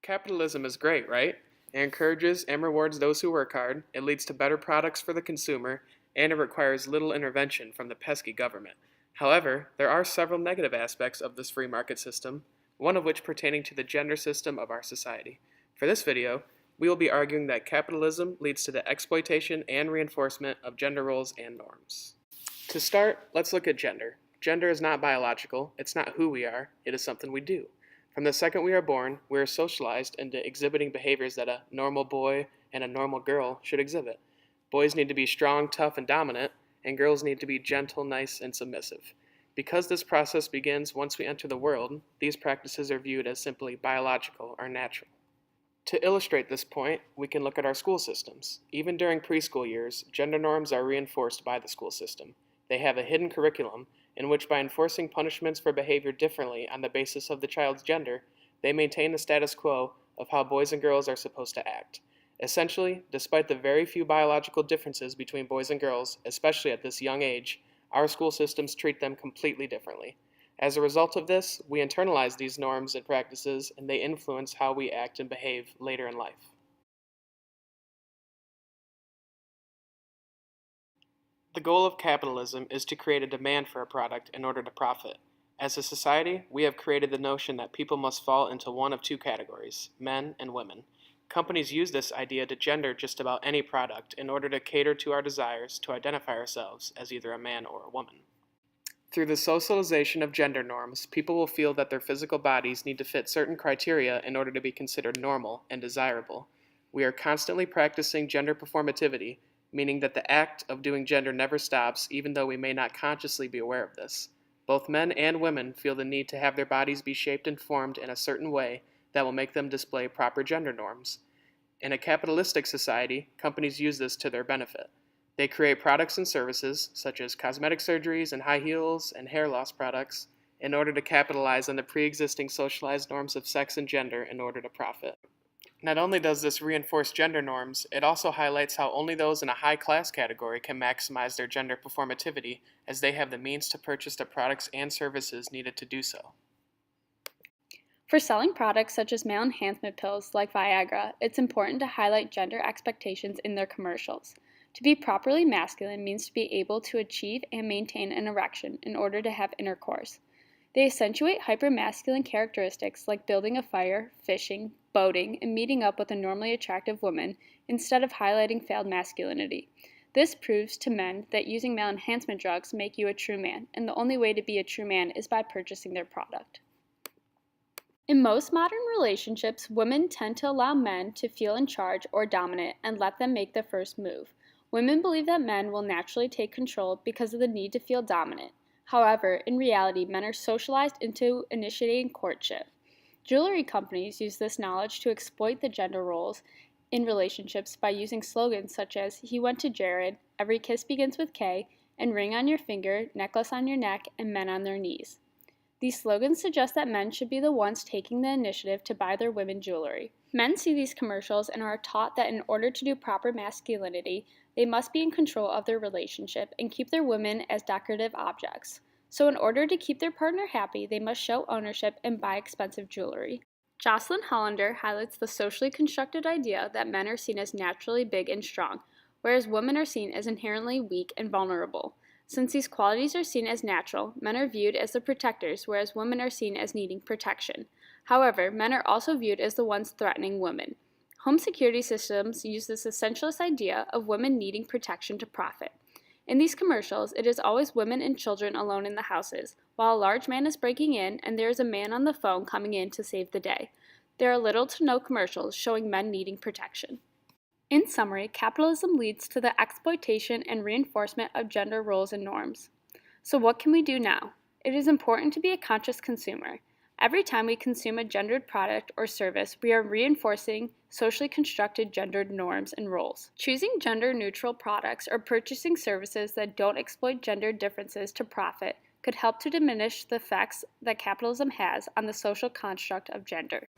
Capitalism is great, right? It encourages and rewards those who work hard, it leads to better products for the consumer, and it requires little intervention from the pesky government. However, there are several negative aspects of this free market system, one of which pertaining to the gender system of our society. For this video, we will be arguing that capitalism leads to the exploitation and reinforcement of gender roles and norms. To start, let's look at gender. Gender is not biological, it's not who we are, it is something we do. From the second we are born, we are socialized into exhibiting behaviors that a normal boy and a normal girl should exhibit. Boys need to be strong, tough, and dominant, and girls need to be gentle, nice, and submissive. Because this process begins once we enter the world, these practices are viewed as simply biological or natural. To illustrate this point, we can look at our school systems. Even during preschool years, gender norms are reinforced by the school system. They have a hidden curriculum in which, by enforcing punishments for behavior differently on the basis of the child's gender, they maintain the status quo of how boys and girls are supposed to act. Essentially, despite the very few biological differences between boys and girls, especially at this young age, our school systems treat them completely differently. As a result of this, we internalize these norms and practices, and they influence how we act and behave later in life. The goal of capitalism is to create a demand for a product in order to profit. As a society, we have created the notion that people must fall into one of two categories, men and women. Companies use this idea to gender just about any product in order to cater to our desires to identify ourselves as either a man or a woman. Through the socialization of gender norms, people will feel that their physical bodies need to fit certain criteria in order to be considered normal and desirable. We are constantly practicing gender performativity, meaning that the act of doing gender never stops, even though we may not consciously be aware of this. Both men and women feel the need to have their bodies be shaped and formed in a certain way that will make them display proper gender norms. In a capitalistic society, companies use this to their benefit. They create products and services, such as cosmetic surgeries and high heels and hair loss products, in order to capitalize on the pre-existing socialized norms of sex and gender in order to profit. Not only does this reinforce gender norms, it also highlights how only those in a high-class category can maximize their gender performativity, as they have the means to purchase the products and services needed to do so. For selling products such as male enhancement pills like Viagra, it's important to highlight gender expectations in their commercials. To be properly masculine means to be able to achieve and maintain an erection in order to have intercourse. They accentuate hypermasculine characteristics like building a fire, fishing, boating, and meeting up with a normally attractive woman instead of highlighting failed masculinity. This proves to men that using male enhancement drugs make you a true man, and the only way to be a true man is by purchasing their product. In most modern relationships, women tend to allow men to feel in charge or dominant and let them make the first move. Women believe that men will naturally take control because of the need to feel dominant. However, in reality, men are socialized into initiating courtship. Jewelry companies use this knowledge to exploit the gender roles in relationships by using slogans such as "He went to Jared," "Every kiss begins with K," and "Ring on your finger, necklace on your neck," and "Men on their knees." These slogans suggest that men should be the ones taking the initiative to buy their women jewelry. Men see these commercials and are taught that in order to do proper masculinity, they must be in control of their relationship and keep their women as decorative objects. So in order to keep their partner happy, they must show ownership and buy expensive jewelry. Jocelyn Hollander highlights the socially constructed idea that men are seen as naturally big and strong, whereas women are seen as inherently weak and vulnerable. Since these qualities are seen as natural, men are viewed as the protectors, whereas women are seen as needing protection. However, men are also viewed as the ones threatening women. Home security systems use this essentialist idea of women needing protection to profit. In these commercials, it is always women and children alone in the houses, while a large man is breaking in and there is a man on the phone coming in to save the day. There are little to no commercials showing men needing protection. In summary, capitalism leads to the exploitation and reinforcement of gender roles and norms. So what can we do now? It is important to be a conscious consumer. Every time we consume a gendered product or service, we are reinforcing socially constructed gendered norms and roles. Choosing gender-neutral products or purchasing services that don't exploit gender differences to profit could help to diminish the effects that capitalism has on the social construct of gender.